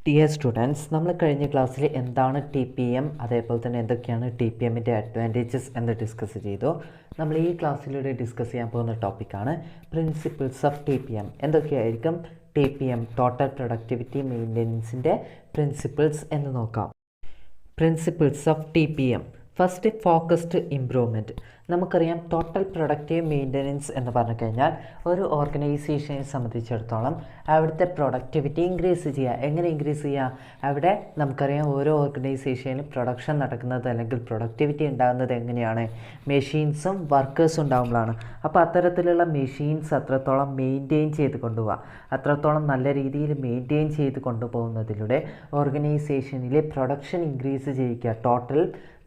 Dear students, നമ്മൾ കഴിഞ്ഞ ക്ലാസ്സിൽ എന്താണ് ടി പി എം, അതേപോലെ തന്നെ എന്തൊക്കെയാണ് ടി പി എമ്മിൻ്റെ അഡ്വാൻറ്റേജസ് എന്ന് ഡിസ്കസ് ചെയ്തു. നമ്മൾ ഈ ക്ലാസ്സിലൂടെ ഡിസ്കസ് ചെയ്യാൻ പോകുന്ന ടോപ്പിക്കാണ് principles of T P M. എന്തൊക്കെയായിരിക്കും T P M, total productivity മെയിൻ്റെനൻസിൻ്റെ പ്രിൻസിപ്പിൾസ് എന്ന് നോക്കാം. Principles of T P M. First, focused improvement. നമുക്കറിയാം ടോട്ടൽ പ്രൊഡക്റ്റീവ് മെയിൻ്റെനൻസ് എന്ന് പറഞ്ഞു കഴിഞ്ഞാൽ ഒരു ഓർഗനൈസേഷനെ സംബന്ധിച്ചിടത്തോളം അവിടുത്തെ പ്രൊഡക്ടിവിറ്റി ഇൻക്രീസ് ചെയ്യുക. എങ്ങനെ ഇൻക്രീസ് ചെയ്യുക? അവിടെ നമുക്കറിയാം ഓരോ ഓർഗനൈസേഷനിലും പ്രൊഡക്ഷൻ നടക്കുന്നത് അല്ലെങ്കിൽ പ്രൊഡക്ടിവിറ്റി ഉണ്ടാകുന്നത് എങ്ങനെയാണ്? മെഷീൻസും വർക്കേഴ്സും ഉണ്ടാകുമ്പോഴാണ്. അപ്പോൾ അത്തരത്തിലുള്ള മെഷീൻസ് അത്രത്തോളം മെയിൻറ്റെയിൻ ചെയ്ത് കൊണ്ടുപോകുക, അത്രത്തോളം നല്ല രീതിയിൽ മെയിൻറ്റെയിൻ ചെയ്ത് കൊണ്ടുപോകുന്നതിലൂടെ ഓർഗനൈസേഷനിലെ പ്രൊഡക്ഷൻ ഇൻക്രീസ് ചെയ്യിക്കുക, ടോട്ടൽ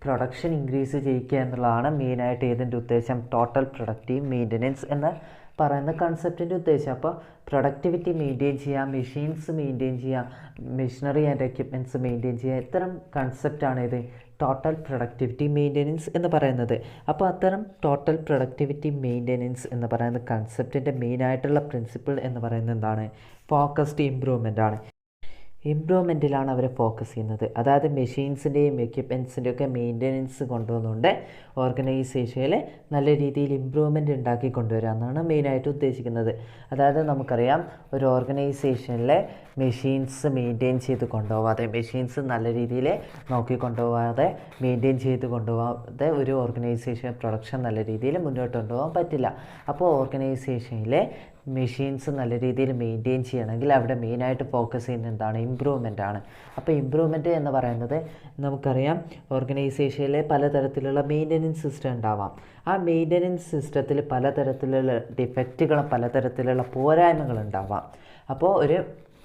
പ്രൊഡക്ഷൻ ഇൻക്രീസ് ചെയ്യിക്കുക എന്നുള്ളതാണ് മെയിനായിട്ട് ഇതിൻ്റെ ഉദ്ദേശം, ടോട്ടൽ പ്രൊഡക്റ്റീവ് മെയിൻ്റെനൻസ് എന്ന് പറയുന്ന കൺസെപ്റ്റിൻ്റെ ഉദ്ദേശം. അപ്പോൾ പ്രൊഡക്ടിവിറ്റി മെയിൻറ്റെയിൻ ചെയ്യുക, മെഷീൻസ് മെയിൻറ്റെയിൻ ചെയ്യുക, മെഷീനറി ആൻഡ് എക്യുപ്മെൻറ്റ്സ് മെയിൻറ്റെയിൻ ചെയ്യുക, ഇത്തരം കൺസെപ്റ്റാണ് ഇത് ടോട്ടൽ പ്രൊഡക്ടിവിറ്റി മെയിൻ്റെനൻസ് എന്ന് പറയുന്നത്. അപ്പോൾ അത്തരം ടോട്ടൽ പ്രൊഡക്ടിവിറ്റി മെയിൻ്റെനൻസ് എന്ന് പറയുന്ന കൺസെപ്റ്റിൻ്റെ മെയിനായിട്ടുള്ള പ്രിൻസിപ്പിൾ എന്ന് പറയുന്നത് എന്താണ്? ഫോക്കസ്ഡ് ഇംപ്രൂവ്മെൻ്റ് ആണ്. ഇംപ്രൂവ്മെൻറ്റിലാണ് അവർ ഫോക്കസ് ചെയ്യുന്നത്. അതായത് മെഷീൻസിൻ്റെയും എക്യുപ്മെൻറ്റ്സിൻ്റെയും ഒക്കെ മെയിൻ്റെനൻസ് കൊണ്ടുവന്നുകൊണ്ട് ഓർഗനൈസേഷനിൽ നല്ല രീതിയിൽ ഇമ്പ്രൂവ്മെൻറ്റ് ഉണ്ടാക്കി കൊണ്ടുവരിക എന്നാണ് മെയിനായിട്ട് ഉദ്ദേശിക്കുന്നത്. അതായത് നമുക്കറിയാം ഒരു ഓർഗനൈസേഷനിലെ മെഷീൻസ് മെയിൻറ്റെയിൻ ചെയ്ത് കൊണ്ടുപോകാതെ, മെഷീൻസ് നല്ല രീതിയിൽ നോക്കി കൊണ്ടുപോകാതെ, മെയിൻറ്റെയിൻ ചെയ്ത് കൊണ്ടുപോകാതെ ഒരു ഓർഗനൈസേഷൻ പ്രൊഡക്ഷൻ നല്ല രീതിയിൽ മുന്നോട്ട് കൊണ്ടുപോകാൻ പറ്റില്ല. അപ്പോൾ ഓർഗനൈസേഷനിലെ മെഷീൻസ് നല്ല രീതിയിൽ മെയിൻറ്റെയിൻ ചെയ്യണമെങ്കിൽ അവിടെ മെയിനായിട്ട് ഫോക്കസ് ചെയ്യുന്നത് എന്താണ്? ഇമ്പ്രൂവ്മെൻ്റ് ആണ്. അപ്പോൾ ഇമ്പ്രൂവ്മെൻറ്റ് എന്ന് പറയുന്നത് നമുക്കറിയാം ഓർഗനൈസേഷനിലെ പലതരത്തിലുള്ള മെയിൻ്റെനൻസ് സിസ്റ്റം ഉണ്ടാവാം. ആ മെയിൻ്റെനൻസ് സിസ്റ്റത്തിൽ പലതരത്തിലുള്ള ഡിഫക്റ്റുകളും പലതരത്തിലുള്ള പോരായ്മകളുണ്ടാവാം. അപ്പോൾ ഒരു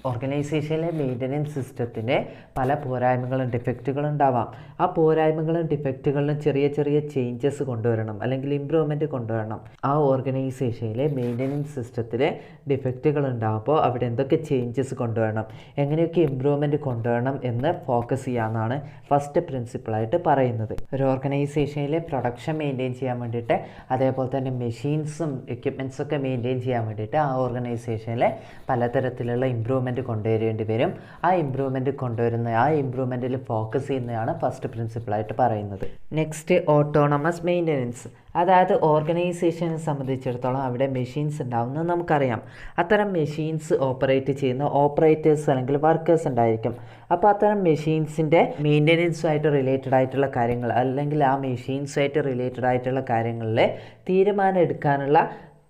ഓർഗനൈസേഷനിലെ മെയിൻ്റെനൻസ് സിസ്റ്റത്തിൻ്റെ പല പോരായ്മകളും ഡിഫക്റ്റുകളും ഉണ്ടാവാം. ആ പോരായ്മകളും ഡിഫക്റ്റുകളിലും ചെറിയ ചെറിയ ചേഞ്ചസ് കൊണ്ടുവരണം, അല്ലെങ്കിൽ ഇമ്പ്രൂവ്മെൻറ്റ് കൊണ്ടുവരണം. ആ ഓർഗനൈസേഷനിലെ മെയിൻ്റെനൻസ് സിസ്റ്റത്തിലെ ഡിഫക്റ്റുകൾ ഉണ്ടാകുമ്പോൾ അവിടെ എന്തൊക്കെ ചേഞ്ചസ് കൊണ്ടുവരണം, എങ്ങനെയൊക്കെ ഇമ്പ്രൂവ്മെൻറ്റ് കൊണ്ടുവരണം എന്ന് ഫോക്കസ് ചെയ്യാമെന്നാണ് ഫസ്റ്റ് പ്രിൻസിപ്പിളായിട്ട് പറയുന്നത്. ഒരു ഓർഗനൈസേഷനിലെ പ്രൊഡക്ഷൻ മെയിൻറ്റെയിൻ ചെയ്യാൻ വേണ്ടിയിട്ട്, അതേപോലെ തന്നെ മെഷീൻസും എക്യുപ്മെൻറ്റ്സൊക്കെ മെയിൻറ്റെയിൻ ചെയ്യാൻ വേണ്ടിയിട്ട് ആ ഓർഗനൈസേഷനിലെ പലതരത്തിലുള്ള ഇമ്പ്രൂവ്മെൻറ്റ് കൊണ്ടുവരേണ്ടി വരും. ആ ഇമ്പ്രൂവ്മെൻറ്റിൽ ഫോക്കസ് ചെയ്യുന്നതാണ് ഫസ്റ്റ് പ്രിൻസിപ്പിളായിട്ട് പറയുന്നത്. Next, autonomous maintenance. അതായത് ഓർഗനൈസേഷനെ സംബന്ധിച്ചിടത്തോളം അവിടെ മെഷീൻസ് ഉണ്ടാവുന്നത് നമുക്കറിയാം. അത്തരം മെഷീൻസ് ഓപ്പറേറ്റ് ചെയ്യുന്ന ഓപ്പറേറ്റേഴ്സ് അല്ലെങ്കിൽ വർക്കേഴ്സ് ഉണ്ടായിരിക്കും. അപ്പോൾ അത്തരം മെഷീൻസിൻ്റെ മെയിൻ്റെനൻസുമായിട്ട് റിലേറ്റഡ് ആയിട്ടുള്ള കാര്യങ്ങൾ, അല്ലെങ്കിൽ ആ മെഷീൻസുമായിട്ട് റിലേറ്റഡ് ആയിട്ടുള്ള കാര്യങ്ങളിൽ തീരുമാനം എടുക്കാനുള്ള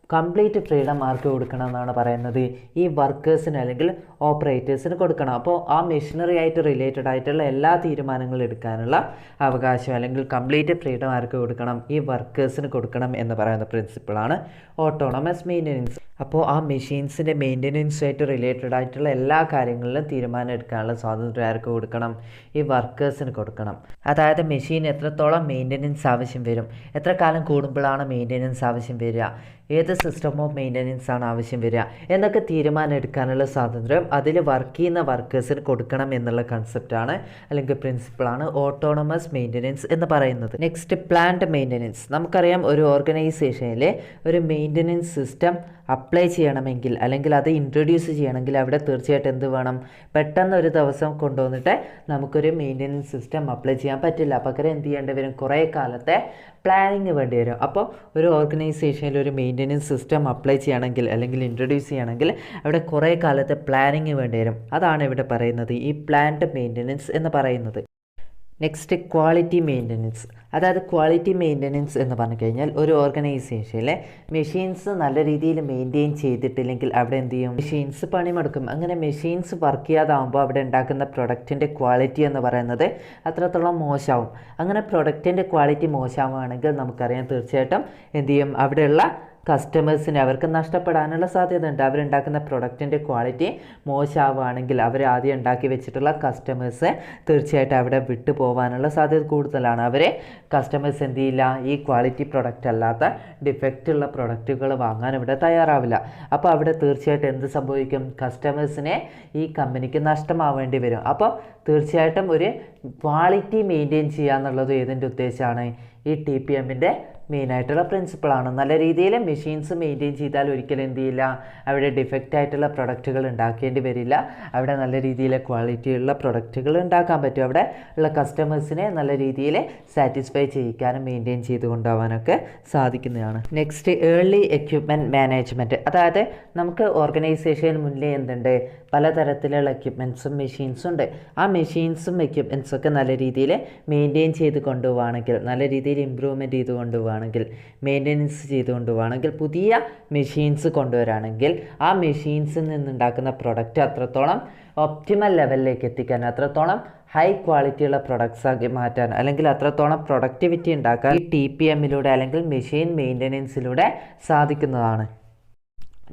കംപ്ലീറ്റ് ഫ്രീഡം ആർക്ക് കൊടുക്കണം എന്നാണ് പറയുന്നത്? ഈ വർക്കേഴ്സിന് അല്ലെങ്കിൽ ഓപ്പറേറ്റേഴ്സിന് കൊടുക്കണം. അപ്പോൾ ആ മെഷീനറി ആയിട്ട് റിലേറ്റഡ് ആയിട്ടുള്ള എല്ലാ തീരുമാനങ്ങളും എടുക്കാനുള്ള അവകാശം അല്ലെങ്കിൽ കംപ്ലീറ്റ് ഫ്രീഡം ആർക്ക് കൊടുക്കണം? ഈ വർക്കേഴ്സിന് കൊടുക്കണം എന്ന് പറയുന്ന പ്രിൻസിപ്പിളാണ് ഓട്ടോണമസ് മെയിൻ്റെനൻസ്. അപ്പോൾ ആ മെഷീൻസിൻ്റെ മെയിൻ്റെനൻസുമായിട്ട് റിലേറ്റഡ് ആയിട്ടുള്ള എല്ലാ കാര്യങ്ങളിലും തീരുമാനം എടുക്കാനുള്ള സ്വാതന്ത്ര്യം ആർക്ക് കൊടുക്കണം? ഈ വർക്കേഴ്സിന് കൊടുക്കണം. അതായത് മെഷീൻ എത്രത്തോളം മെയിൻ്റെനൻസ് ആവശ്യം വരും, എത്ര കാലം കൂടുമ്പോഴാണ് മെയിൻ്റെനൻസ് ആവശ്യം വരിക, ഏത് സിസ്റ്റം ഓഫ് മെയിൻ്റെനൻസ് ആണ് ആവശ്യം വരിക എന്നൊക്കെ തീരുമാനം എടുക്കാനുള്ള സ്വാതന്ത്ര്യം അതിൽ വർക്ക് ചെയ്യുന്ന വർക്കേഴ്സിന് കൊടുക്കണം എന്നുള്ള കൺസെപ്റ്റാണ് അല്ലെങ്കിൽ പ്രിൻസിപ്പിളാണ് ഓട്ടോണമസ് മെയിൻ്റെനൻസ് എന്ന് പറയുന്നത്. Next, plant maintenance. നമുക്കറിയാം ഒരു ഓർഗനൈസേഷനിലെ ഒരു മെയിൻ്റെനൻസ് സിസ്റ്റം അപ്ലൈ ചെയ്യണമെങ്കിൽ അല്ലെങ്കിൽ അത് ഇൻട്രൊഡ്യൂസ് ചെയ്യണമെങ്കിൽ അവിടെ തീർച്ചയായിട്ടും എന്ത് വേണം? പെട്ടെന്ന് ഒരു ദിവസം കൊണ്ടുവന്നിട്ട് നമുക്കൊരു മെയിൻ്റെനൻസ് സിസ്റ്റം അപ്ലൈ ചെയ്യാൻ പറ്റില്ല. പകരം എന്ത് ചെയ്യേണ്ടി വരും? കുറേ കാലത്തെ പ്ലാനിങ് വേണ്ടി വരും. അപ്പോൾ ഒരു ഓർഗനൈസേഷനിൽ ഒരു മെയിൻ്റെനൻസ് സിസ്റ്റം അപ്ലൈ ചെയ്യണമെങ്കിൽ അല്ലെങ്കിൽ ഇൻട്രൊഡ്യൂസ് ചെയ്യണമെങ്കിൽ അവിടെ കുറേ കാലത്തെ പ്ലാനിങ് വേണ്ടി വരും. അതാണ് ഇവിടെ പറയുന്നത് ഈ പ്ലാന്റ് മെയിൻ്റെനൻസ് എന്ന് പറയുന്നത്. Next, quality maintenance. അതായത് ക്വാളിറ്റി മെയിൻ്റെനൻസ് എന്ന് പറഞ്ഞു കഴിഞ്ഞാൽ ഒരു ഓർഗനൈസേഷനിലെ മെഷീൻസ് നല്ല രീതിയിൽ മെയിൻറ്റെയിൻ ചെയ്തിട്ടില്ലെങ്കിൽ അവിടെ എന്ത് ചെയ്യും? മെഷീൻസ് പണിമുടക്കും. അങ്ങനെ മെഷീൻസ് വർക്ക് ചെയ്യാതാവുമ്പോൾ അവിടെ ഉണ്ടാക്കുന്ന പ്രൊഡക്റ്റിൻ്റെ ക്വാളിറ്റി എന്ന് പറയുന്നത് അത്രത്തോളം മോശമാവും. അങ്ങനെ പ്രൊഡക്റ്റിൻ്റെ ക്വാളിറ്റി മോശമാവുകയാണെങ്കിൽ നമുക്കറിയാം തീർച്ചയായിട്ടും എന്ത് ചെയ്യും? അവിടെയുള്ള കസ്റ്റമേഴ്സിന് അവർക്ക് നഷ്ടപ്പെടാനുള്ള സാധ്യത ഉണ്ട്. അവരുണ്ടാക്കുന്ന പ്രൊഡക്റ്റിൻ്റെ ക്വാളിറ്റി മോശമാവുകയാണെങ്കിൽ അവർ ആദ്യം ഉണ്ടാക്കി വെച്ചിട്ടുള്ള കസ്റ്റമേഴ്സ് തീർച്ചയായിട്ടും അവിടെ വിട്ടു പോകാനുള്ള സാധ്യത കൂടുതലാണ്. അവരെ കസ്റ്റമേഴ്സ് എന്ത് ചെയ്യില്ല? ഈ ക്വാളിറ്റി പ്രൊഡക്റ്റ് അല്ലാത്ത ഡിഫക്റ്റുള്ള പ്രൊഡക്റ്റുകൾ വാങ്ങാൻ ഇവിടെ തയ്യാറാവില്ല. അപ്പോൾ അവിടെ തീർച്ചയായിട്ടും എന്ത് സംഭവിക്കും? കസ്റ്റമേഴ്സിനെ ഈ കമ്പനിക്ക് നഷ്ടമാവേണ്ടി വരും. അപ്പോൾ തീർച്ചയായിട്ടും ഒരു ക്വാളിറ്റി മെയിൻറ്റെയിൻ ചെയ്യുക എന്നുള്ളത് ഏതിൻ്റെ ഉദ്ദേശമാണ്? ഈ ടി പി എമ്മിൻ്റെ മെയിനായിട്ടുള്ള പ്രിൻസിപ്പിളാണ്. നല്ല രീതിയിൽ മെഷീൻസ് മെയിൻറ്റെയിൻ ചെയ്താൽ ഒരിക്കലും എന്ത് ചെയ്യില്ല, അവിടെ ഡിഫക്റ്റ് ആയിട്ടുള്ള പ്രൊഡക്റ്റുകൾ ഉണ്ടാക്കേണ്ടി വരില്ല. അവിടെ നല്ല രീതിയിൽ ക്വാളിറ്റിയുള്ള പ്രൊഡക്റ്റുകൾ ഉണ്ടാക്കാൻ പറ്റും. അവിടെ ഉള്ള കസ്റ്റമേഴ്സിനെ നല്ല രീതിയിൽ സാറ്റിസ്ഫൈ ചെയ്യിക്കാനും മെയിൻറ്റെയിൻ ചെയ്ത് കൊണ്ടുപോകാനൊക്കെ സാധിക്കുന്നതാണ്. Next early equipment management. അതായത് നമുക്ക് ഓർഗനൈസേഷന് മുന്നേ എന്തുണ്ട്, പലതരത്തിലുള്ള എക്യുപ്മെൻറ്റ്സും മെഷീൻസും ഉണ്ട്. ആ മെഷീൻസും എക്യുപ്മെൻറ്റ്സും ഒക്കെ നല്ല രീതിയിൽ മെയിൻറ്റെയിൻ ചെയ്ത് കൊണ്ടുപോവുകയാണെങ്കിൽ, നല്ല രീതിയിൽ ഇമ്പ്രൂവ്മെൻറ്റ് ചെയ്ത് കൊണ്ടുപോവുകയാണെങ്കിൽ, മെയിൻ്റെനൻസ് ചെയ്ത് കൊണ്ടുപോവുകയാണെങ്കിൽ, പുതിയ മെഷീൻസ് കൊണ്ടുവരികയാണെങ്കിൽ ആ മെഷീൻസിൽ നിന്നുണ്ടാക്കുന്ന പ്രൊഡക്റ്റ് അത്രത്തോളം ഒപ്റ്റിമൽ ലെവലിലേക്ക് എത്തിക്കാൻ, അത്രത്തോളം ഹൈ ക്വാളിറ്റിയുള്ള പ്രൊഡക്ട്സ് ആക്കി മാറ്റാൻ, അല്ലെങ്കിൽ അത്രത്തോളം പ്രൊഡക്ടിവിറ്റി ഉണ്ടാക്കാൻ ഈ TPM അല്ലെങ്കിൽ മെഷീൻ മെയിൻ്റെനൻസിലൂടെ സാധിക്കുന്നതാണ്.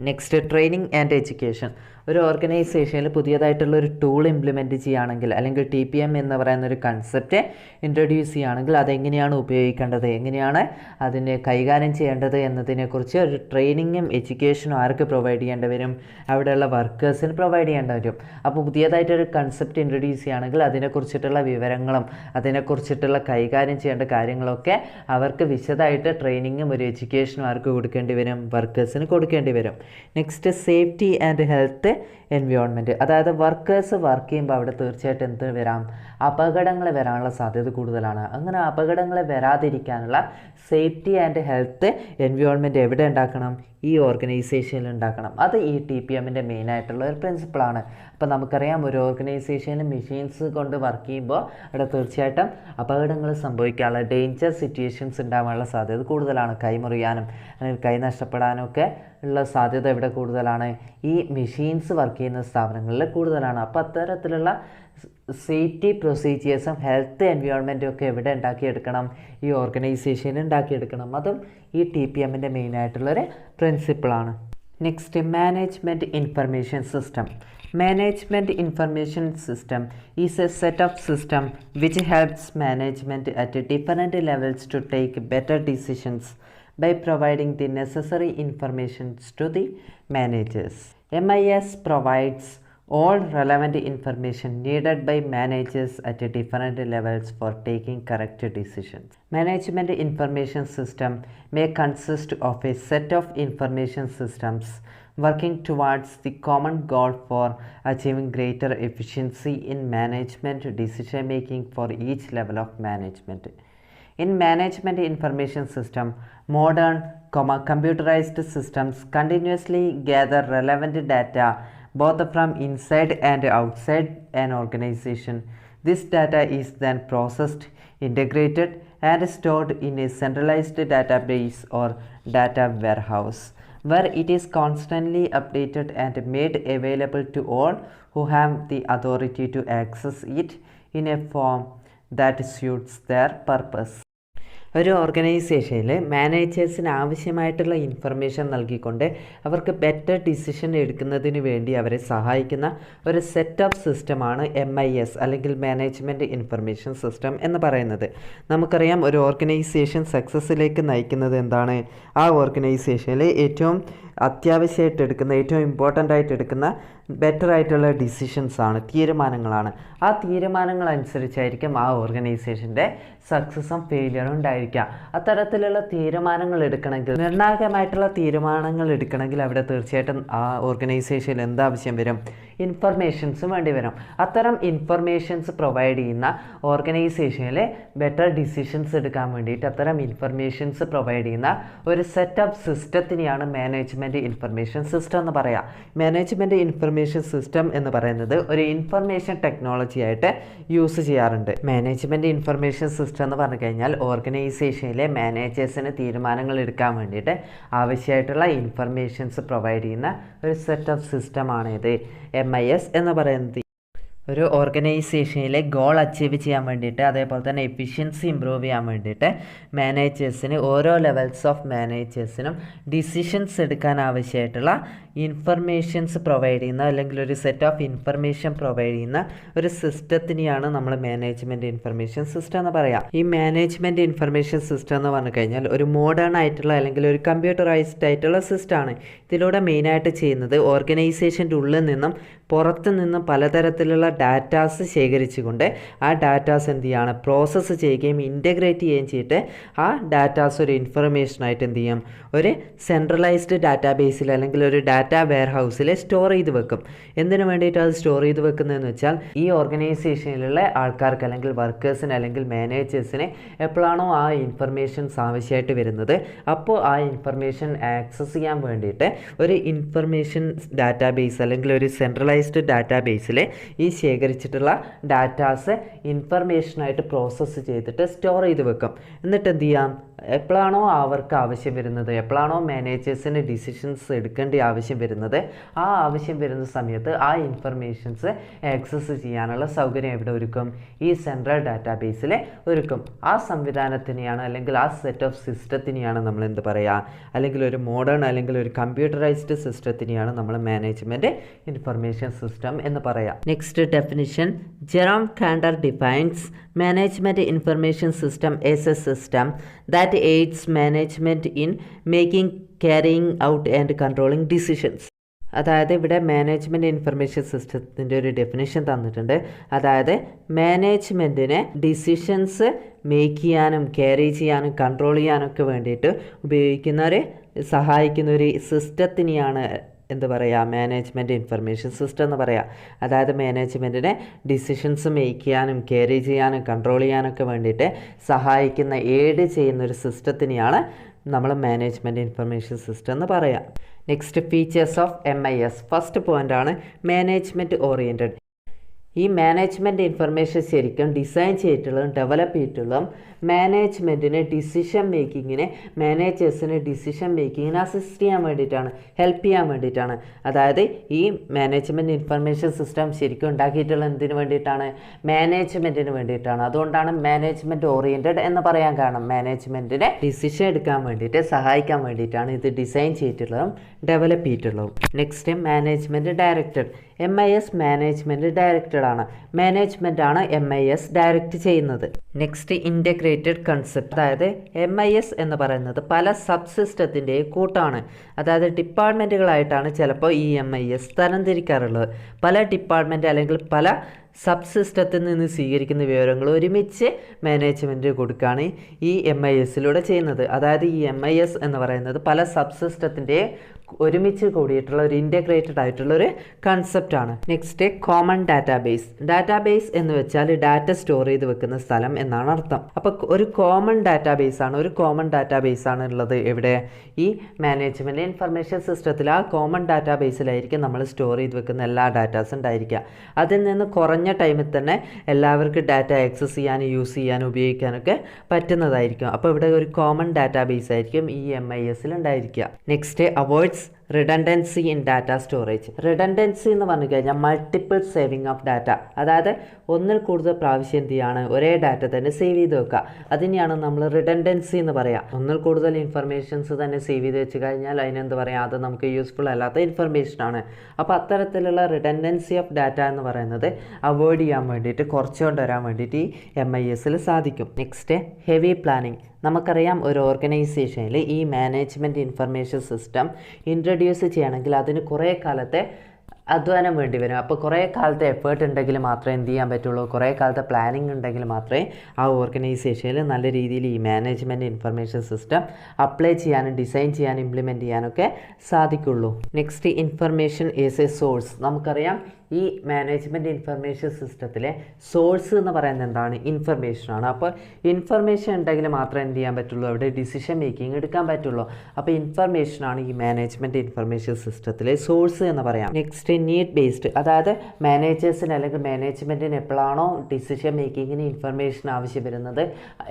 Next training and education. ഒരു ഓർഗനൈസേഷനിൽ പുതിയതായിട്ടുള്ള ഒരു ടൂൾ ഇംപ്ലിമെൻറ്റ് ചെയ്യുകയാണെങ്കിൽ, അല്ലെങ്കിൽ TPM എന്ന് പറയുന്ന ഒരു കൺസെപ്റ്റ് ഇൻട്രൊഡ്യൂസ് ചെയ്യുകയാണെങ്കിൽ അതെങ്ങനെയാണ് ഉപയോഗിക്കേണ്ടത്, എങ്ങനെയാണ് അതിനെ കൈകാര്യം ചെയ്യേണ്ടത് എന്നതിനെക്കുറിച്ച് ഒരു ട്രെയിനിങ്ങും എഡ്യൂക്കേഷനും ആർക്ക് പ്രൊവൈഡ് ചെയ്യേണ്ടി വരും, അവിടെയുള്ള വർക്കേഴ്സിന് പ്രൊവൈഡ് ചെയ്യേണ്ടി വരും. അപ്പോൾ പുതിയതായിട്ടൊരു കൺസെപ്റ്റ് ഇൻട്രൊഡ്യൂസ് ചെയ്യുകയാണെങ്കിൽ അതിനെക്കുറിച്ചിട്ടുള്ള വിവരങ്ങളും അതിനെക്കുറിച്ചിട്ടുള്ള കൈകാര്യം ചെയ്യേണ്ട കാര്യങ്ങളൊക്കെ അവർക്ക് വിശദമായിട്ട് ട്രെയിനിങ്ങും ഒരു എഡ്യൂക്കേഷനും ആർക്ക് കൊടുക്കേണ്ടി വരും, വർക്കേഴ്സിന് കൊടുക്കേണ്ടി വരും. Next safety and health environment. അതായത് വർക്കേഴ്സ് വർക്ക് ചെയ്യുമ്പോൾ അവിടെ തീർച്ചയായിട്ടും എന്ത് വരാം, അപകടങ്ങൾ വരാനുള്ള സാധ്യത കൂടുതലാണ്. അങ്ങനെ അപകടങ്ങൾ വരാതിരിക്കാനുള്ള സേഫ്റ്റി ആൻഡ് ഹെൽത്ത് എൻവയോൺമെൻറ്റ് എവിടെ ഉണ്ടാക്കണം, ഈ ഓർഗനൈസേഷനിൽ ഉണ്ടാക്കണം. അത് ഈ TPM മെയിനായിട്ടുള്ള ഒരു പ്രിൻസിപ്പിളാണ്. അപ്പോൾ നമുക്കറിയാം, ഒരു ഓർഗനൈസേഷനിൽ മെഷീൻസ് കൊണ്ട് വർക്ക് ചെയ്യുമ്പോൾ അവിടെ തീർച്ചയായിട്ടും അപകടങ്ങൾ സംഭവിക്കാനുള്ള ഡേഞ്ചർ സിറ്റുവേഷൻസ് ഉണ്ടാകാനുള്ള സാധ്യത കൂടുതലാണ്. കൈ മുറിയാനും അല്ലെങ്കിൽ കൈ നഷ്ടപ്പെടാനും ഒക്കെ ഉള്ള സാധ്യത ഇവിടെ കൂടുതലാണ്, ഈ മെഷീൻസ് വർക്ക് ചെയ്യുന്ന സ്ഥാപനങ്ങളിൽ കൂടുതലാണ്. അപ്പോൾ അത്തരത്തിലുള്ള സേഫ്റ്റി പ്രൊസീജിയേഴ്സും ഹെൽത്ത് എൻവയോൺമെൻറ്റും ഒക്കെ എവിടെ ഉണ്ടാക്കിയെടുക്കണം, ഈ ഓർഗനൈസേഷനിൽ ഉണ്ടാക്കിയെടുക്കണം. അതും ഈ TPM മെയിനായിട്ടുള്ളൊരു പ്രിൻസിപ്പിളാണ്. Next management information system. Management information system is a set of system which helps management at different levels to take better decisions by providing the necessary information to the managers. MIS provides all relevant information needed by managers at different levels for taking correct decisions. Management information system may consist of a set of information systems working towards the common goal for achieving greater efficiency in management decision making for each level of management. In management information system, modern, computerized systems continuously gather relevant data both from inside and outside an organization. This data is then processed, integrated, and stored in a centralized database or data warehouse, where it is constantly updated and made available to all who have the authority to access it in a form that suits their purpose. ഒരു ഓർഗനൈസേഷനിൽ മാനേജേഴ്സിന് ആവശ്യമായിട്ടുള്ള information നൽകിക്കൊണ്ട് അവർക്ക് better decision എടുക്കുന്നതിന് വേണ്ടി അവരെ സഹായിക്കുന്ന ഒരു സെറ്റ് ഓഫ് സിസ്റ്റമാണ് MIS അല്ലെങ്കിൽ മാനേജ്മെൻറ്റ് ഇൻഫർമേഷൻ സിസ്റ്റം എന്ന് പറയുന്നത്. നമുക്കറിയാം, ഒരു ഓർഗനൈസേഷൻ സക്സസ്സിലേക്ക് നയിക്കുന്നത് എന്താണ്, ആ ഓർഗനൈസേഷനിൽ ഏറ്റവും അത്യാവശ്യമായിട്ട് എടുക്കുന്ന, ഏറ്റവും ഇമ്പോർട്ടൻ്റ് ആയിട്ട് എടുക്കുന്ന ബെറ്റർ ആയിട്ടുള്ള ഡിസിഷൻസാണ്, തീരുമാനങ്ങളാണ്. ആ തീരുമാനങ്ങൾ അനുസരിച്ചായിരിക്കും ആ ഓർഗനൈസേഷൻ്റെ സക്സസും ഫെയിലിയറും ഉണ്ടായിരിക്കുക. അത്തരത്തിലുള്ള തീരുമാനങ്ങൾ എടുക്കണമെങ്കിൽ, നിർണായകമായിട്ടുള്ള തീരുമാനങ്ങൾ എടുക്കണമെങ്കിൽ അവിടെ തീർച്ചയായിട്ടും ആ ഓർഗനൈസേഷനിൽ എന്താവശ്യം വരും, ഇൻഫർമേഷൻസും വേണ്ടി വരും. അത്തരം ഇൻഫർമേഷൻസ് പ്രൊവൈഡ് ചെയ്യുന്ന ഓർഗനൈസേഷനിൽ ബെറ്റർ ഡിസിഷൻസ് എടുക്കാൻ വേണ്ടിയിട്ട് അത്തരം ഇൻഫർമേഷൻസ് പ്രൊവൈഡ് ചെയ്യുന്ന ഒരു സെറ്റ് ഓഫ് സിസ്റ്റത്തിനെയാണ് മാനേജ്മെൻറ്റ് ഇൻഫർമേഷൻ സിസ്റ്റം എന്ന് പറയുക. മാനേജ്മെൻറ്റ് ഇൻഫർമേഷൻ സിസ്റ്റം എന്ന് പറയുന്നത് ഒരു ഇൻഫർമേഷൻ ടെക്നോളജി ആയിട്ട് യൂസ് ചെയ്യാറുണ്ട്. മാനേജ്മെൻറ്റ് ഇൻഫർമേഷൻ സിസ്റ്റം എന്ന് പറഞ്ഞു കഴിഞ്ഞാൽ ഓർഗനൈസേഷനിലെ മാനേജേഴ്സിന് തീരുമാനങ്ങൾ എടുക്കാൻ വേണ്ടിയിട്ട് ആവശ്യമായിട്ടുള്ള ഇൻഫർമേഷൻസ് പ്രൊവൈഡ് ചെയ്യുന്ന ഒരു സെറ്റ് ഓഫ് സിസ്റ്റമാണ് ഇത് MIS എന്ന് പറയുന്നത്. ഒരു ഓർഗനൈസേഷനിലെ ഗോൾ അച്ചീവ് ചെയ്യാൻ വേണ്ടിയിട്ട്, അതേപോലെ തന്നെ എഫിഷ്യൻസി ഇമ്പ്രൂവ് ചെയ്യാൻ വേണ്ടിയിട്ട് മാനേജേഴ്സിന്, ഓരോ ലെവൽസ് ഓഫ് മാനേജേഴ്സിനും ഡിസിഷൻസ് എടുക്കാൻ ആവശ്യമായിട്ടുള്ള ഇൻഫർമേഷൻസ് പ്രൊവൈഡ് ചെയ്യുന്ന, അല്ലെങ്കിൽ ഒരു സെറ്റ് ഓഫ് ഇൻഫർമേഷൻ പ്രൊവൈഡ് ചെയ്യുന്ന ഒരു സിസ്റ്റത്തിനെയാണ് നമ്മൾ മാനേജ്മെൻറ്റ് ഇൻഫർമേഷൻ സിസ്റ്റം എന്ന് പറയാം. ഈ മാനേജ്മെൻറ്റ് ഇൻഫർമേഷൻ സിസ്റ്റം എന്ന് പറഞ്ഞു കഴിഞ്ഞാൽ ഒരു മോഡേൺ ആയിട്ടുള്ള അല്ലെങ്കിൽ ഒരു കമ്പ്യൂട്ടറൈസ്ഡ് ആയിട്ടുള്ള സിസ്റ്റമാണ്. ഇതിലൂടെ മെയിനായിട്ട് ചെയ്യുന്നത് ഓർഗനൈസേഷൻ്റെ ഉള്ളിൽ നിന്നും പുറത്ത് നിന്ന് പലതരത്തിലുള്ള ഡാറ്റാസ് ശേഖരിച്ചുകൊണ്ട് ആ ഡാറ്റാസ് എന്ത് ചെയ്യുകയാണ്, പ്രോസസ്സ് ചെയ്യുകയും ഇൻ്റഗ്രേറ്റ് ചെയ്യുകയും ചെയ്തിട്ട് ആ ഡാറ്റാസ് ഒരു ഇൻഫർമേഷനായിട്ട് എന്ത് ചെയ്യും, ഒരു സെൻട്രലൈസ്ഡ് ഡാറ്റാബേസിൽ അല്ലെങ്കിൽ ഒരു ഡാറ്റാ വെയർ ഹൗസിൽ സ്റ്റോർ ചെയ്ത് വെക്കും. എന്തിനു വേണ്ടിയിട്ട് അത് സ്റ്റോർ ചെയ്ത് വെക്കുന്നതെന്ന് വെച്ചാൽ ഈ ഓർഗനൈസേഷനിലുള്ള ആൾക്കാർക്ക് അല്ലെങ്കിൽ വർക്കേഴ്സിന് അല്ലെങ്കിൽ മാനേജേഴ്സിന് എപ്പോഴാണോ ആ ഇൻഫർമേഷൻസ് ആവശ്യമായിട്ട് വരുന്നത് അപ്പോൾ ആ ഇൻഫർമേഷൻ ആക്സസ് ചെയ്യാൻ വേണ്ടിയിട്ട് ഒരു ഇൻഫർമേഷൻ ഡാറ്റാബേസ് അല്ലെങ്കിൽ ഒരു സെൻട്രലൈസ്ഡ് ഡാറ്റാബേസിൽ ഈ ശേഖരിച്ചിട്ടുള്ള ഡാറ്റാസ് ഇൻഫർമേഷനായിട്ട് പ്രോസസ്സ് ചെയ്തിട്ട് സ്റ്റോർ ചെയ്ത് വെക്കും. എന്നിട്ട് എന്ത് ചെയ്യാം, എപ്പോഴാണോ അവർക്ക് ആവശ്യം വരുന്നത്, എപ്പോഴാണോ മാനേജേഴ്സിന് ഡിസിഷൻസ് എടുക്കേണ്ട ആവശ്യം വരുന്നത്, ആ ആവശ്യം വരുന്ന സമയത്ത് ആ ഇൻഫർമേഷൻസ് ആക്സസ് ചെയ്യാനുള്ള സൗകര്യം എവിടെ ഒരുക്കും, ഈ സെൻട്രൽ ഡാറ്റാബേസിൽ ഒരുക്കും. ആ സംവിധാനത്തിനെയാണ് അല്ലെങ്കിൽ ആ സെറ്റ് ഓഫ് സിസ്റ്റത്തിനെയാണ് നമ്മൾ എന്ത് പറയുക, അല്ലെങ്കിൽ ഒരു മോഡേൺ അല്ലെങ്കിൽ ഒരു കമ്പ്യൂട്ടറൈസ്ഡ് സിസ്റ്റത്തിനെയാണ് നമ്മൾ മാനേജ്മെൻറ്റ് ഇൻഫർമേഷൻ സിസ്റ്റം എന്ന് പറയാം. Next definition, Jerome Kanter defines management information system as a system that aids management in making, carrying out and controlling decisions. അതായത് ഇവിടെ മാനേജ്മെൻറ്റ് ഇൻഫർമേഷൻ സിസ്റ്റത്തിൻ്റെ ഒരു ഡെഫിനേഷൻ തന്നിട്ടുണ്ട്. അതായത് മാനേജ്മെൻറ്റിനെ ഡിസിഷൻസ് മേക്ക് ചെയ്യാനും ക്യാരി ചെയ്യാനും കൺട്രോൾ ചെയ്യാനൊക്കെ വേണ്ടിയിട്ട് സഹായിക്കുന്ന ഒരു സിസ്റ്റത്തിനെയാണ് എന്ത് പറയുക, മാനേജ്മെൻറ്റ് ഇൻഫർമേഷൻ സിസ്റ്റം എന്ന് പറയുക. അതായത് മാനേജ്മെൻറ്റിനെ ഡിസിഷൻസ് മേക്ക് ചെയ്യാനും ക്യാരി ചെയ്യാനും കൺട്രോൾ ചെയ്യാനൊക്കെ വേണ്ടിയിട്ട് സഹായിക്കുന്ന, എയ്ഡ് ചെയ്യുന്ന ഒരു സിസ്റ്റത്തിനെയാണ് നമ്മൾ മാനേജ്മെൻറ്റ് ഇൻഫർമേഷൻ സിസ്റ്റം എന്ന് പറയാം. Next, features of MIS. First പോയിൻ്റാണ് മാനേജ്മെൻറ്റ് ഓറിയൻറ്റഡ്. ഈ മാനേജ്മെൻറ്റ് ഇൻഫർമേഷൻ ശരിക്കും ഡിസൈൻ ചെയ്തിട്ടുള്ളതും ഡെവലപ്പ് ചെയ്തിട്ടുള്ളതും മാനേജ്മെൻറ്റിന് ഡിസിഷൻ മേക്കിങ്ങിന്, മാനേജേഴ്സിന് ഡിസിഷൻ മേക്കിങ്ങിന് അസിസ്റ്റ് ചെയ്യാൻ വേണ്ടിയിട്ടാണ്, ഹെൽപ്പ് ചെയ്യാൻ വേണ്ടിയിട്ടാണ്. അതായത് ഈ മാനേജ്മെൻറ്റ് ഇൻഫർമേഷൻ സിസ്റ്റം ശരിക്കും ഉണ്ടാക്കിയിട്ടുള്ളത് എന്തിനു വേണ്ടിയിട്ടാണ്, മാനേജ്മെൻറ്റിന് വേണ്ടിയിട്ടാണ്. അതുകൊണ്ടാണ് മാനേജ്മെൻറ്റ് ഓറിയൻറ്റഡ് എന്ന് പറയാൻ കാരണം. മാനേജ്മെൻറ്റിനെ ഡിസിഷൻ എടുക്കാൻ വേണ്ടിയിട്ട് സഹായിക്കാൻ വേണ്ടിയിട്ടാണ് ഇത് ഡിസൈൻ ചെയ്തിട്ടുള്ളതും ഡെവലപ്പ് ചെയ്തിട്ടുള്ളതും. Next, management directed. MIS management directed ആണ്. മാനേജ്മെൻ്റ് ആണ് MIS ഡയറക്റ്റ് ചെയ്യുന്നത്. Next, integrated concept. അതായത് MIS എന്ന് പറയുന്നത് പല സബ് സിസ്റ്റത്തിൻ്റെയും കൂട്ടാണ്. അതായത് ഡിപ്പാർട്ട്മെൻറ്റുകളായിട്ടാണ് ചിലപ്പോൾ ഈ MIS തരംതിരിക്കാറുള്ളത്. പല ഡിപ്പാർട്ട്മെൻറ്റ് അല്ലെങ്കിൽ പല സബ് സിസ്റ്റത്തിൽ നിന്ന് സ്വീകരിക്കുന്ന വിവരങ്ങൾ ഒരുമിച്ച് മാനേജ്മെൻറ്റ് കൊടുക്കുകയാണ് ഈ MISലൂടെ ചെയ്യുന്നത്. അതായത് ഈ MIS എന്ന് പറയുന്നത് പല സബ് സിസ്റ്റത്തിൻ്റെ ഒരുമിച്ച് കൂടിയിട്ടുള്ള ഒരു ഇൻ്റഗ്രേറ്റഡ് ആയിട്ടുള്ള ഒരു കൺസെപ്റ്റാണ്. Next, common database. ഡാറ്റാബേസ് എന്ന് വെച്ചാൽ ഡാറ്റ സ്റ്റോർ ചെയ്ത് വെക്കുന്ന സ്ഥലം എന്നാണ് അർത്ഥം. അപ്പോൾ ഒരു കോമൺ ഡാറ്റാബേസ് ആണ് ഉള്ളത് എവിടെ, ഈ മാനേജ്മെൻറ്റ് ഇൻഫർമേഷൻ സിസ്റ്റത്തിൽ. ആ കോമൺ ഡാറ്റാബേസിലായിരിക്കും നമ്മൾ സ്റ്റോർ ചെയ്ത് വെക്കുന്ന എല്ലാ ഡാറ്റാസും ഉണ്ടായിരിക്കുക. അതിൽ നിന്ന് കുറഞ്ഞ ടൈമിൽ തന്നെ എല്ലാവർക്കും ഡാറ്റ ആക്സസ് ചെയ്യാനും യൂസ് ചെയ്യാനും ഉപയോഗിക്കാനൊക്കെ പറ്റുന്നതായിരിക്കും. അപ്പോൾ ഇവിടെ ഒരു കോമൺ ഡാറ്റാബേസ് ആയിരിക്കും ഈ MISൽ ഉണ്ടായിരിക്കുക. Next, avoids redundancy in data storage. Redundancy എന്ന് പറഞ്ഞു കഴിഞ്ഞാൽ മൾട്ടിപ്പിൾ സേവിങ് ഓഫ് ഡാറ്റ. അതായത് ഒന്നിൽ കൂടുതൽ പ്രാവശ്യം എന്ത് ചെയ്യാണ്, ഒരേ ഡാറ്റ തന്നെ സേവ് ചെയ്ത് വെക്കുക. അതിനെയാണ് നമ്മൾ റിഡൻഡൻസി എന്ന് പറയാം. ഒന്നിൽ കൂടുതൽ ഇൻഫർമേഷൻസ് തന്നെ സേവ് ചെയ്ത് വെച്ച് കഴിഞ്ഞാൽ അതിനെന്ത് പറയാം, അത് നമുക്ക് യൂസ്ഫുൾ അല്ലാത്ത ഇൻഫർമേഷനാണ്. അപ്പോൾ അത്തരത്തിലുള്ള റിഡൻഡൻസി ഓഫ് ഡാറ്റ എന്ന് പറയുന്നത് അവോയ്ഡ് ചെയ്യാൻ വേണ്ടിയിട്ട്, കുറച്ചുകൊണ്ട് വരാൻ വേണ്ടിയിട്ട് ഈ MISൽ സാധിക്കും. Next, heavy planning. നമുക്കറിയാം ഒരു ഓർഗനൈസേഷനിൽ ഈ മാനേജ്മെൻറ്റ് ഇൻഫർമേഷൻ സിസ്റ്റം ഇൻട്രൊഡ്യൂസ് ചെയ്യണമെങ്കിൽ അതിന് കുറേ കാലത്തെ അധ്വാനം വേണ്ടി വരും. അപ്പോൾ കുറേ കാലത്തെ എഫേർട്ട് ഉണ്ടെങ്കിൽ മാത്രമേ എന്ത് ചെയ്യാൻ പറ്റുള്ളൂ, കുറേ കാലത്തെ പ്ലാനിങ് ഉണ്ടെങ്കിൽ മാത്രമേ ആ ഓർഗനൈസേഷനിൽ നല്ല രീതിയിൽ ഈ മാനേജ്മെൻറ്റ് ഇൻഫർമേഷൻ സിസ്റ്റം അപ്ലൈ ചെയ്യാനും ഡിസൈൻ ചെയ്യാനും ഇംപ്ലിമെൻറ്റ് ചെയ്യാനൊക്കെ സാധിക്കുള്ളൂ. Next, information is A source. നമുക്കറിയാം ഈ മാനേജ്മെൻറ്റ് ഇൻഫർമേഷൻ സിസ്റ്റത്തിലെ സോഴ്സ് എന്ന് പറയുന്നത് എന്താണ്, ഇൻഫർമേഷനാണ്. അപ്പോൾ ഇൻഫർമേഷൻ ഉണ്ടെങ്കിൽ മാത്രമേ എന്ത് ചെയ്യാൻ പറ്റുള്ളൂ, അവിടെ ഡിസിഷൻ മേക്കിംഗ് എടുക്കാൻ പറ്റുള്ളൂ. അപ്പോൾ ഇൻഫർമേഷനാണ് ഈ മാനേജ്മെൻറ്റ് ഇൻഫർമേഷൻ സിസ്റ്റത്തിലെ സോഴ്സ് എന്ന് പറയാം. Next, need based. അതായത് മാനേജേഴ്സിന് അല്ലെങ്കിൽ മാനേജ്മെൻറ്റിന് എപ്പോഴാണോ ഡിസിഷൻ മേക്കിങ്ങിന് ഇൻഫർമേഷൻ ആവശ്യം വരുന്നത്,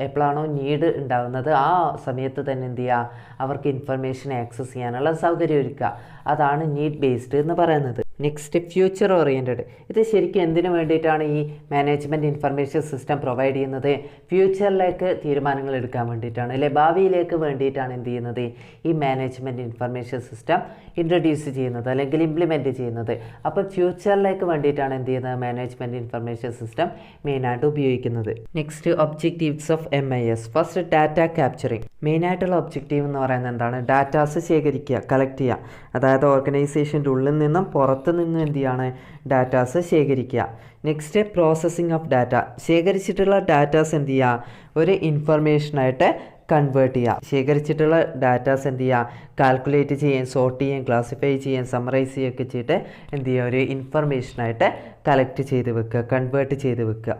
എപ്പോഴാണോ നീഡ് ഉണ്ടാകുന്നത്, ആ സമയത്ത് തന്നെ എന്ത് ചെയ്യുക, അവർക്ക് ഇൻഫർമേഷൻ ആക്സസ് ചെയ്യാനുള്ള സൗകര്യം ഒരുക്കുക. അതാണ് നീഡ് ബേസ്ഡ് എന്ന് പറയുന്നത്. Next, future oriented. ഇത് ശരിക്കും എന്തിനു വേണ്ടിയിട്ടാണ് ഈ മാനേജ്മെൻറ്റ് ഇൻഫർമേഷൻ സിസ്റ്റം പ്രൊവൈഡ് ചെയ്യുന്നത്, ഫ്യൂച്ചറിലേക്ക് തീരുമാനങ്ങൾ എടുക്കാൻ വേണ്ടിയിട്ടാണ്, അല്ലെ ഭാവിയിലേക്ക് വേണ്ടിയിട്ടാണ് എന്ത് ചെയ്യുന്നത്, ഈ മാനേജ്മെൻറ്റ് ഇൻഫർമേഷൻ സിസ്റ്റം ഇൻട്രൊഡ്യൂസ് ചെയ്യുന്നത് അല്ലെങ്കിൽ ഇംപ്ലിമെൻറ്റ് ചെയ്യുന്നത്. അപ്പോൾ ഫ്യൂച്ചറിലേക്ക് വേണ്ടിയിട്ടാണ് എന്ത് ചെയ്യുന്നത്, മാനേജ്മെൻറ്റ് ഇൻഫർമേഷൻ സിസ്റ്റം മെയിനായിട്ട് ഉപയോഗിക്കുന്നത്. Next, objectives of MIS. First, data capturing. മെയിനായിട്ടുള്ള ഒബ്ജക്റ്റീവ് എന്ന് പറയുന്നത് എന്താണ്, ഡാറ്റാസ് ശേഖരിക്കുക, കളക്ട് ചെയ്യുക. അതായത് ഓർഗനൈസേഷൻ്റെ ഉള്ളിൽ നിന്നും പുറത്ത് പുറത്ത് നിന്ന് എന്ത് ചെയ്യാണ് ഡാറ്റാസ് ശേഖരിക്കുക. Next processing of data. ശേഖരിച്ചിട്ടുള്ള ഡാറ്റാസ് എന്ത് ചെയ്യുക ഒരു ഇൻഫർമേഷനായിട്ട് കൺവേർട്ട് ചെയ്യുക. ശേഖരിച്ചിട്ടുള്ള ഡാറ്റാസ് എന്ത് ചെയ്യുക കാൽക്കുലേറ്റ് ചെയ്യാൻ, സോർട്ട് ചെയ്യാൻ, ക്ലാസിഫൈ ചെയ്യാൻ, സമ്മറൈസ് ചെയ്യുകയൊക്കെ ചെയ്തിട്ട് എന്ത് ചെയ്യുക ഒരു ഇൻഫർമേഷനായിട്ട് കളക്ട് ചെയ്ത് വെക്കുക, കൺവേർട്ട് ചെയ്ത് വെക്കുക.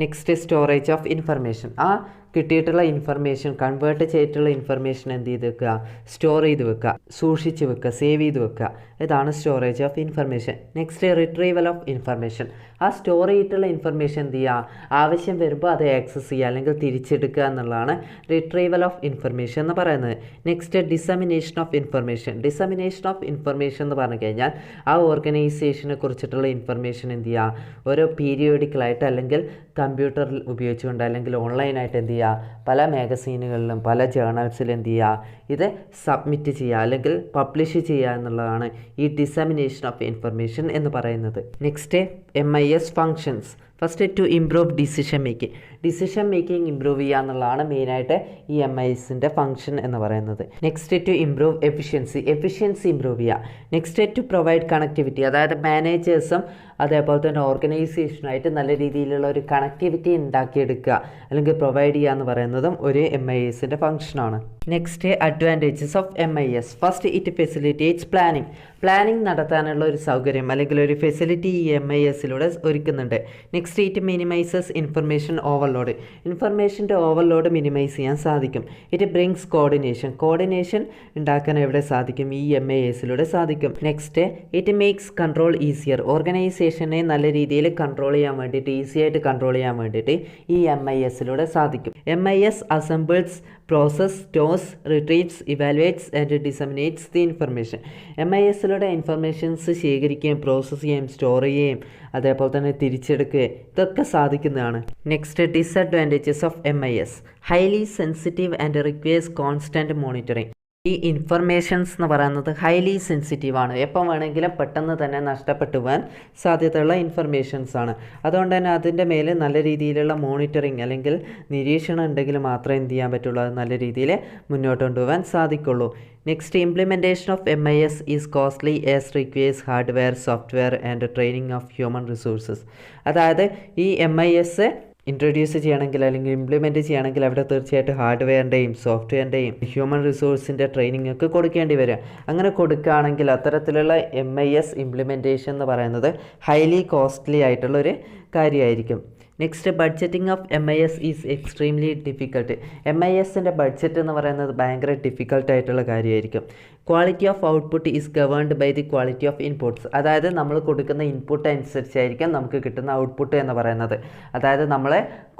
Next storage of information. ആ കിട്ടിയിട്ടുള്ള ഇൻഫർമേഷൻ, കൺവേർട്ട് ചെയ്തിട്ടുള്ള ഇൻഫർമേഷൻ എന്ത് ചെയ്ത് വെക്കുക സ്റ്റോർ ചെയ്ത് വെക്കുക, സൂക്ഷിച്ച് വെക്കുക, സേവ് ചെയ്ത് വെക്കുക. ഇതാണ് storage of information. Next retrieval of information. ആ സ്റ്റോർ ചെയ്തിട്ടുള്ള ഇൻഫർമേഷൻ എന്ത് ചെയ്യുക ആവശ്യം വരുമ്പോൾ അത് ആക്സസ് ചെയ്യുക അല്ലെങ്കിൽ തിരിച്ചെടുക്കുക എന്നുള്ളതാണ് റിട്രീവൽ ഓഫ് ഇൻഫർമേഷൻ എന്ന് പറയുന്നത്. Next dissemination of information. Dissemination of information എന്ന് പറഞ്ഞു കഴിഞ്ഞാൽ ആ ഓർഗനൈസേഷനെ കുറിച്ചിട്ടുള്ള ഇൻഫർമേഷൻ എന്ത് ചെയ്യുക ഓരോ പീരിയോഡിക്കലായിട്ട് അല്ലെങ്കിൽ കമ്പ്യൂട്ടറിൽ ഉപയോഗിച്ചുകൊണ്ട് അല്ലെങ്കിൽ ഓൺലൈനായിട്ട് എന്ത് ചെയ്യുക പല മാഗസീനുകളിലും പല ജേർണൽസിലും എന്ത് ചെയ്യുക ഇത് സബ്മിറ്റ് ചെയ്യുക അല്ലെങ്കിൽ പബ്ലിഷ് ചെയ്യുക എന്നുള്ളതാണ് ഈ ഡിസമിനേഷൻ ഓഫ് ഇൻഫർമേഷൻ എന്ന് പറയുന്നത്. Next MIS functions. First to improve decision making. Decision making improve ചെയ്യുക എന്നുള്ളതാണ് മെയിനായിട്ട് ഈ MISൻ്റെ ഫംഗ്ഷൻ എന്ന് പറയുന്നത്. Next to improve efficiency. Efficiency improve ചെയ്യുക. Next to provide connectivity. അതായത് മാനേജേഴ്സും അതേപോലെ തന്നെ ഓർഗനൈസേഷനായിട്ട് നല്ല രീതിയിലുള്ള ഒരു കണക്ടിവിറ്റി ഉണ്ടാക്കിയെടുക്കുക അല്ലെങ്കിൽ പ്രൊവൈഡ് ചെയ്യുക എന്ന് പറയുന്നതും ഒരു MISൻ്റെ ഫംഗ്ഷനാണ്. Next advantages of MIS. First it facilitates planning. Planning നടത്താനുള്ള ഒരു സൗകര്യം അല്ലെങ്കിൽ ഒരു ഫെസിലിറ്റി ഈ MISലൂടെ ഒരുക്കുന്നുണ്ട്. Next it minimises information overload. ഇൻഫർമേഷൻ്റെ ഓവർലോഡ് മിനിമൈസ് ചെയ്യാൻ സാധിക്കും. It brings coordination. കോർഡിനേഷൻ ഉണ്ടാക്കാൻ എവിടെ സാധിക്കും ഈ MISലൂടെ സാധിക്കും. Next it makes control easier. ഓർഗനൈസേഷനെ നല്ല രീതിയിൽ കൺട്രോൾ ചെയ്യാൻ വേണ്ടിയിട്ട്, ഈസി ആയിട്ട് കൺട്രോൾ ചെയ്യാൻ വേണ്ടിയിട്ട് ഈ MISലൂടെ സാധിക്കും. MIS assembles, process, stores, retrieves, evaluates and disseminates the information. MISലൂടെ ഇൻഫർമേഷൻസ് ശേഖരിക്കുകയും പ്രോസസ്സ് ചെയ്യുകയും സ്റ്റോർ ചെയ്യുകയും അതേപോലെ തന്നെ തിരിച്ചെടുക്കുകയും ഇതൊക്കെ സാധിക്കുന്നതാണ്. Next disadvantages of MIS. Highly sensitive and requires constant monitoring. ഈ ഇൻഫർമേഷൻസ് എന്ന് പറയുന്നത് ഹൈലി സെൻസിറ്റീവാണ്. എപ്പം വേണമെങ്കിലും പെട്ടെന്ന് തന്നെ നഷ്ടപ്പെട്ടു പോകാൻ സാധ്യതയുള്ള ഇൻഫർമേഷൻസ് ആണ്. അതുകൊണ്ട് തന്നെ അതിൻ്റെ മേലെ നല്ല രീതിയിലുള്ള മോണിറ്ററിങ് അല്ലെങ്കിൽ നിരീക്ഷണം ഉണ്ടെങ്കിൽ മാത്രമേ എന്ത് ചെയ്യാൻ പറ്റുള്ളൂ, അത് നല്ല രീതിയിൽ മുന്നോട്ട് കൊണ്ടുപോകാൻ സാധിക്കുള്ളൂ. Next implementation of MIS is costly as requires hardware, software and training of human resources. അതായത് ഈ MIS ഇൻട്രൊഡ്യൂസ് ചെയ്യണമെങ്കിൽ അല്ലെങ്കിൽ ഇംപ്ലിമെൻറ്റ് ചെയ്യണമെങ്കിൽ അവിടെ തീർച്ചയായിട്ടും ഹാർഡ്വെയറിൻ്റെയും സോഫ്റ്റ്വെയറിൻ്റെയും ഹ്യൂമൻ റിസോഴ്സിൻ്റെ ട്രെയിനിങ് ഒക്കെ കൊടുക്കേണ്ടി വരും. അങ്ങനെ കൊടുക്കുകയാണെങ്കിൽ അത്തരത്തിലുള്ള MIS ഇംപ്ലിമെൻറ്റേഷൻ എന്ന് പറയുന്നത് ഹൈലി കോസ്റ്റ്ലി ആയിട്ടുള്ളൊരു കാര്യമായിരിക്കും. Next budgeting of MIS is extremely difficult. MISൻ്റെ ബഡ്ജറ്റ് എന്ന് പറയുന്നത് ഭയങ്കര ഡിഫിക്കൽട്ടായിട്ടുള്ള കാര്യമായിരിക്കും. Quality of output is governed by the quality of inputs. അതായത് നമ്മൾ കൊടുക്കുന്ന ഇൻപുട്ട് അനുസരിച്ചായിരിക്കും നമുക്ക് കിട്ടുന്ന ഔട്ട്പുട്ട് എന്ന് പറയുന്നത്. അതായത് നമ്മൾ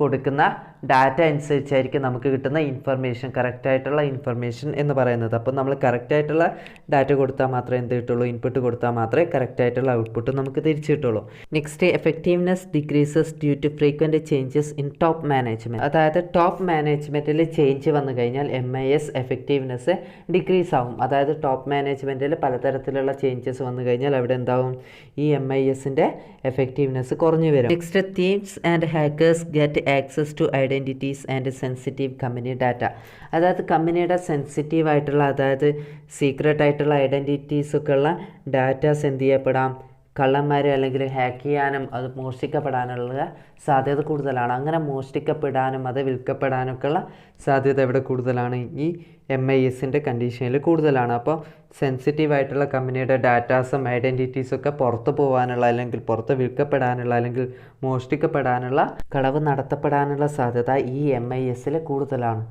കൊടുക്കുന്ന ഡാറ്റ അനുസരിച്ചായിരിക്കും നമുക്ക് കിട്ടുന്ന ഇൻഫർമേഷൻ, കറക്റ്റായിട്ടുള്ള ഇൻഫർമേഷൻ എന്ന് പറയുന്നത്. അപ്പോൾ നമ്മൾ കറക്റ്റായിട്ടുള്ള ഡാറ്റ കൊടുത്താൽ മാത്രമേ എന്ത് കിട്ടുള്ളൂ, ഇൻപുട്ട് കൊടുത്താൽ മാത്രമേ കറക്റ്റായിട്ടുള്ള ഔട്ട്പുട്ട് നമുക്ക് തിരിച്ചു കിട്ടുള്ളൂ. Next effectiveness decreases due to frequent changes in top management. അതായത് ടോപ്പ് മാനേജ്മെൻറ്റിൽ ചേഞ്ച് വന്നു കഴിഞ്ഞാൽ MIS എഫക്റ്റീവ്നെസ് ഡിക്രീസ് ആവും. അതായത് ടോപ്പ് മാനേജ്മെൻറ്റിൽ പലതരത്തിലുള്ള ചേഞ്ചസ് വന്നു കഴിഞ്ഞാൽ അവിടെ എന്താവും ഈ MISൻ്റെ എഫക്റ്റീവ്നെസ് കുറഞ്ഞു വരും. Next thieves and hackers get access to identities and sensitive company data. അതായത് കമ്പനിയുടെ സെൻസിറ്റീവ് ആയിട്ടുള്ള, അതായത് സീക്രട്ട് ആയിട്ടുള്ള ഐഡൻറ്റിറ്റീസൊക്കെ ഉള്ള ഡാറ്റാസ് എന്ത് ചെയ്യപ്പെടാം, കള്ളന്മാർ അല്ലെങ്കിൽ ഹാക്ക് ചെയ്യാനും അത് മോഷ്ടിക്കപ്പെടാനുള്ള സാധ്യത കൂടുതലാണ്. അങ്ങനെ മോഷ്ടിക്കപ്പെടാനും അത് വിൽക്കപ്പെടാനൊക്കെ ഉള്ള സാധ്യത ഇവിടെ കൂടുതലാണ്, ഈ MISൻ്റെ കണ്ടീഷനിൽ കൂടുതലാണ്. അപ്പോൾ സെൻസിറ്റീവ് ആയിട്ടുള്ള കമ്പനിയുടെ ഡാറ്റാസും ഐഡൻറ്റിറ്റീസൊക്കെ പുറത്ത് പോകാനുള്ള അല്ലെങ്കിൽ പുറത്ത് വിൽക്കപ്പെടാനുള്ള അല്ലെങ്കിൽ മോഷ്ടിക്കപ്പെടാനുള്ള, കളവ് നടത്തപ്പെടാനുള്ള സാധ്യത ഈ MISൽ കൂടുതലാണ്.